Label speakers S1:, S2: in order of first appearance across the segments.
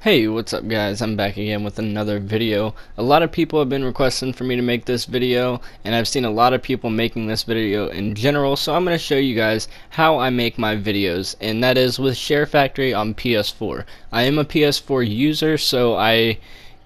S1: Hey, what's up guys? I'm back again with another video. A lot of people have been requesting for me to make this video, and I've seen a lot of people making this video in general, so I'm going to show you guys how I make my videos, and that is with ShareFactory on PS4. I am a PS4 user, so I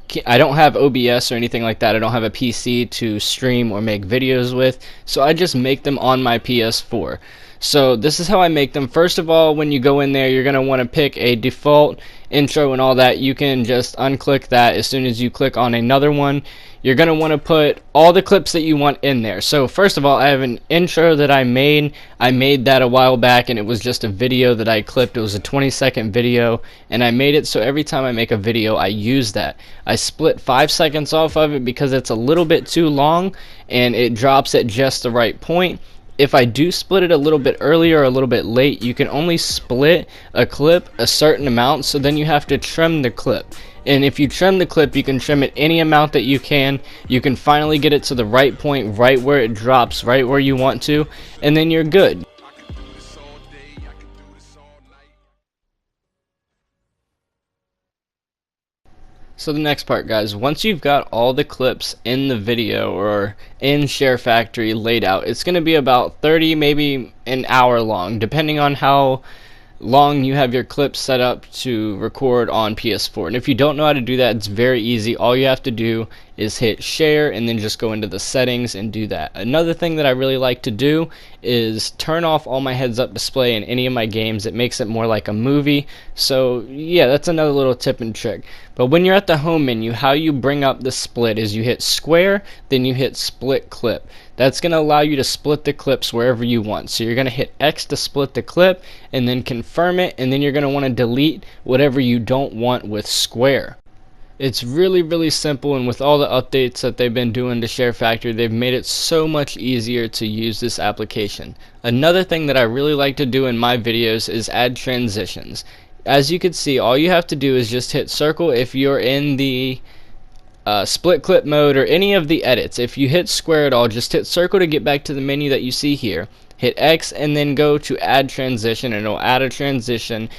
S1: don't have OBS or anything like that. I don't have a PC to stream or make videos with, so I just make them on my PS4. So this is how I make them. First of all, when you go in there, you're going to want to pick a default intro and all that. You can just unclick that as soon as you click on another one. You're going to want to put all the clips that you want in there. So first of all, I have an intro that I made. I made that a while back, and it was just a video that I clipped. It was a 20-second video, and I made it so every time I make a video, I use that. I split 5 seconds off of it because it's a little bit too long, and it drops at just the right point. If I do split it a little bit earlier or a little bit late, you can only split a clip a certain amount, so then you have to trim the clip. And if you trim the clip, you can trim it any amount that you can. You can finally get it to the right point, right where it drops, right where you want to, and then you're good. So the next part, guys, once you've got all the clips in the video or in ShareFactory laid out, it's going to be about 30, maybe an hour long, depending on how long you have your clips set up to record on PS4. And if you don't know how to do that, it's very easy. All you have to do is hit share and then just go into the settings and do that. Another thing that I really like to do is turn off all my heads-up display in any of my games. It makes it more like a movie. So yeah, that's another little tip and trick. But when you're at the home menu, how you bring up the split is you hit square, then you hit split clip. That's going to allow you to split the clips wherever you want. So you're going to hit X to split the clip, and then confirm it, and then you're going to want to delete whatever you don't want with square. It's really simple, and with all the updates that they've been doing to ShareFactory, they've made it so much easier to use this application. Another thing that I really like to do in my videos is add transitions. As you can see, all you have to do is just hit circle if you're in the split clip mode or any of the edits. If you hit square at all, just hit circle to get back to the menu that you see here. Hit X and then go to add transition, and it'll add a transition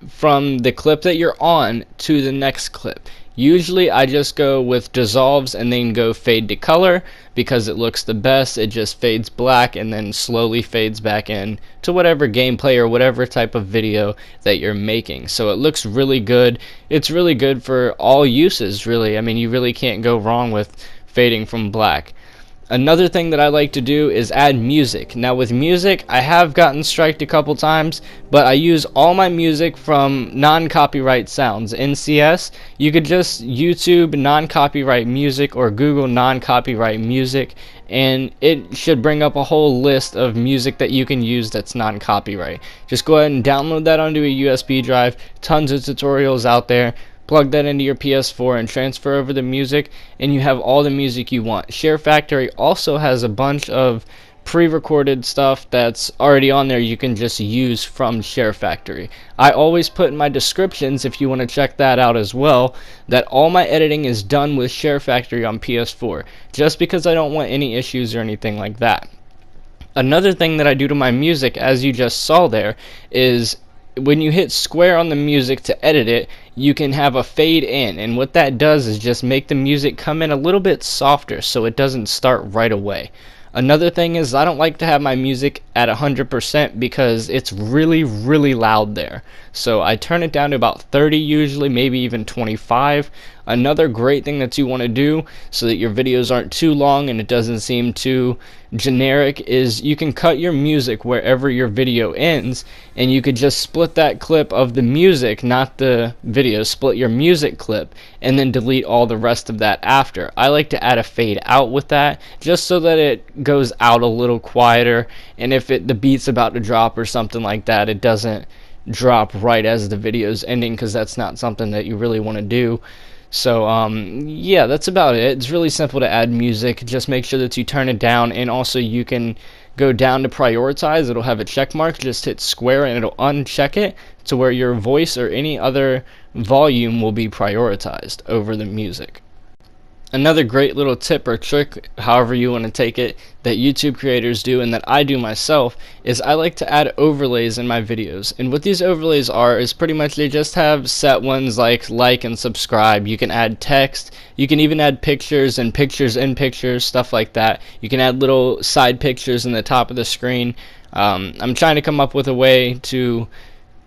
S1: from the clip that you're on to the next clip. Usually I just go with dissolves and then go fade to color because it looks the best. It just fades black and then slowly fades back in to whatever gameplay or whatever type of video that you're making. So it looks really good. It's really good for all uses, really. I mean, you really can't go wrong with fading from black. Another thing that I like to do is add music. Now with music, I have gotten striked a couple times, but I use all my music from non-copyright sounds. In CS, you could just YouTube non-copyright music or Google non-copyright music, and it should bring up a whole list of music that you can use that's non-copyright. Just go ahead and download that onto a USB drive. Tons of tutorials out there. Plug that into your PS4 and transfer over the music, and you have all the music you want. ShareFactory also has a bunch of pre-recorded stuff that's already on there you can just use from ShareFactory. I always put in my descriptions, if you want to check that out as well, that all my editing is done with ShareFactory on PS4, just because I don't want any issues or anything like that. Another thing that I do to my music, as you just saw there, is when you hit square on the music to edit it, you can have a fade in, and what that does is just make the music come in a little bit softer so it doesn't start right away. Another thing is I don't like to have my music at 100% because it's really loud there. So I turn it down to about 30 usually, maybe even 25. Another great thing that you want to do so that your videos aren't too long and it doesn't seem too generic is you can cut your music wherever your video ends, and you could just split that clip of the music, not the video, split your music clip and then delete all the rest of that after. I like to add a fade out with that just so that it goes out a little quieter, and if the beat's about to drop or something like that, it doesn't drop right as the video's ending, because that's not something that you really want to do. So yeah, that's about it. It's really simple to add music. Just make sure that you turn it down, and also you can go down to prioritize. It'll have a check mark. Just hit square and it'll uncheck it to where your voice or any other volume will be prioritized over the music. Another great little tip or trick, however you want to take it, that YouTube creators do and that I do myself is I like to add overlays in my videos. And what these overlays are is pretty much they just have set ones like and subscribe. You can add text, you can even add pictures and pictures in pictures, stuff like that. You can add little side pictures in the top of the screen. I'm trying to come up with a way to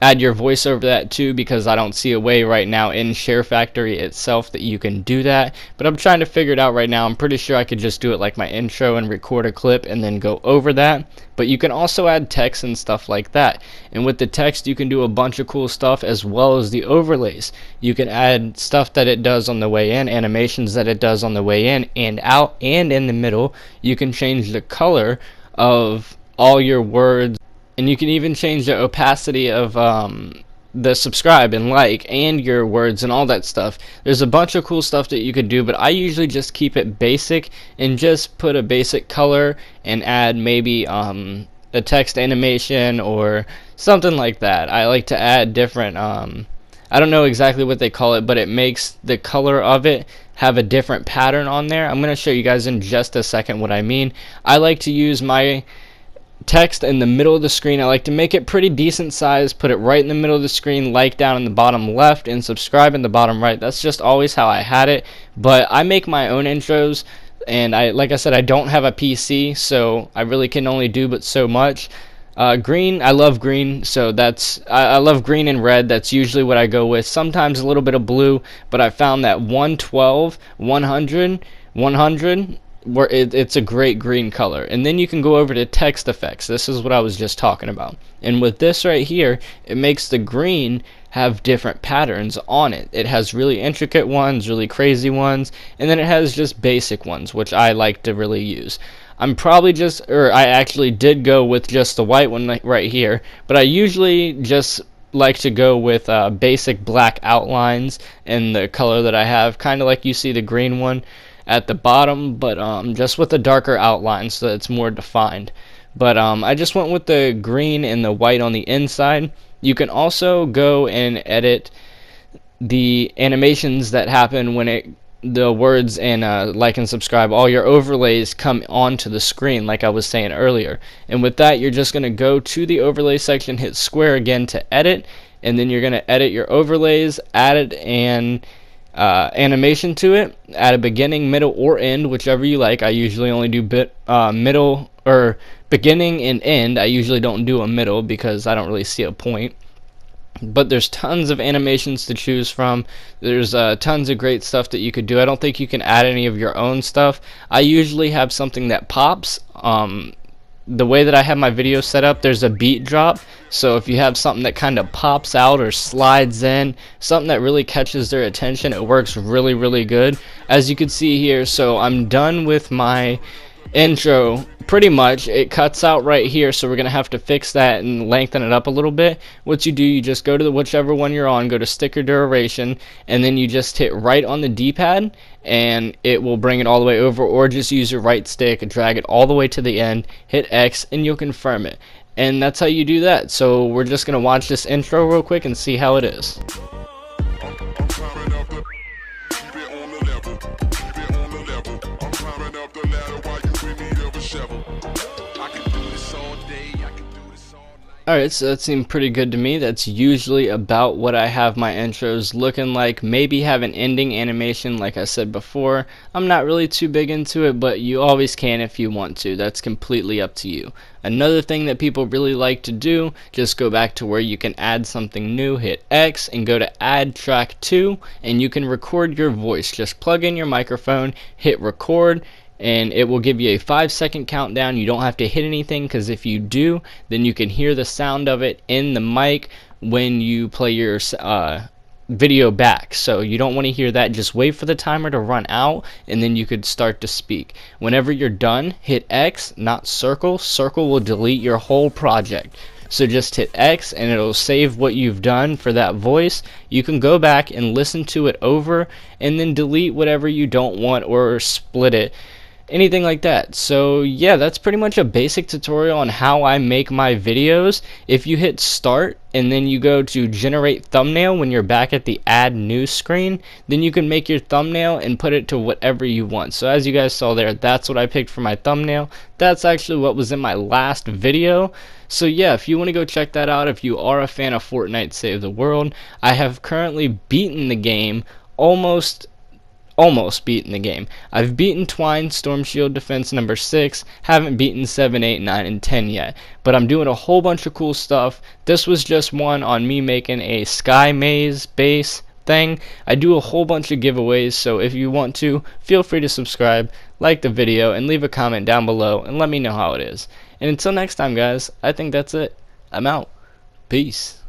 S1: add your voice over that too, because I don't see a way right now in ShareFactory itself that you can do that, but I'm trying to figure it out right now. I'm pretty sure I could just do it like my intro and record a clip and then go over that, but you can also add text and stuff like that. And with the text you can do a bunch of cool stuff, as well as the overlays. You can add stuff that it does on the way in, animations that it does on the way in and out and in the middle. You can change the color of all your words, and you can even change the opacity of the subscribe and like and your words and all that stuff. There's a bunch of cool stuff that you could do, but I usually just keep it basic and just put a basic color and add maybe a text animation or something like that. I like to add different I don't know exactly what they call it, but it makes the color of it have a different pattern on there. I'm going to show you guys in just a second what I mean. I like to use my text in the middle of the screen. I like to make it pretty decent size, put it right in the middle of the screen, like down in the bottom left, and subscribe in the bottom right. That's just always how I had it, but I make my own intros, and like I said, I don't have a PC, so I really can only do but so much. Green, I love green, so I love green and red. That's usually what I go with. Sometimes a little bit of blue, but I found that 112, 100, 100 where it's a great green color. And then you can go over to text effects. This is what I was just talking about. And with this right here, it makes the green have different patterns on it. It has really intricate ones, really crazy ones, and then it has just basic ones, which I like to really use. I actually did go with just the white one right here, but I usually just like to go with basic black outlines in the color that I have, kind of like you see the green one at the bottom, but just with a darker outline so that it's more defined. But I just went with the green and the white on the inside. You can also go and edit the animations that happen when the words and like and subscribe, all your overlays come onto the screen, like I was saying earlier. And with that, you're just going to go to the overlay section, hit square again to edit, and then you're going to edit your overlays, add an animation to it, add a beginning, middle, or end, whichever you like. I usually only do middle or beginning and end. I usually don't do a middle because I don't really see a point. But there's tons of animations to choose from. There's tons of great stuff that you could do. I don't think you can add any of your own stuff. I usually have something that pops. The way that I have my video set up, there's a beat drop, so if you have something that kind of pops out or slides in, something that really catches their attention, it works really good. As you can see here, so I'm done with my intro pretty much. It cuts out right here, so we're gonna have to fix that and lengthen it up a little bit. What you do, you just go to whichever one you're on, go to sticker duration, and then you just hit right on the D-pad and it will bring it all the way over, or just use your right stick and drag it all the way to the end, hit X, and you'll confirm it. And that's how you do that. So we're just gonna watch this intro real quick and see how it is. Alright, so that seemed pretty good to me. That's usually about what I have my intros looking like. Maybe have an ending animation like I said before. I'm not really too big into it, but you always can if you want to. That's completely up to you. Another thing that people really like to do, just go back to where you can add something new, hit X, and go to add track 2, and you can record your voice. Just plug in your microphone, hit record, and it will give you a 5-second countdown. You don't have to hit anything, because if you do, then you can hear the sound of it in the mic when you play your video back. So you don't want to hear that. Just wait for the timer to run out, and then you could start to speak. Whenever you're done, hit X, not circle. Circle will delete your whole project. So just hit X and it'll save what you've done for that voice. You can go back and listen to it over and then delete whatever you don't want or split it. anything like that. So yeah, that's pretty much a basic tutorial on how I make my videos. If you hit start and then you go to generate thumbnail when you're back at the add new screen, then you can make your thumbnail and put it to whatever you want. So as you guys saw there, that's what I picked for my thumbnail. That's actually what was in my last video. So yeah, if you want to go check that out, if you are a fan of Fortnite Save the World, I have currently beaten the game, almost beaten the game. I've beaten Twine Storm Shield Defense number 6, haven't beaten 7, 8, 9, and 10 yet, but I'm doing a whole bunch of cool stuff. This was just one on me making a Sky Maze base thing. I do a whole bunch of giveaways, so if you want to, feel free to subscribe, like the video, and leave a comment down below and let me know how it is. And until next time guys, I think that's it. I'm out. Peace.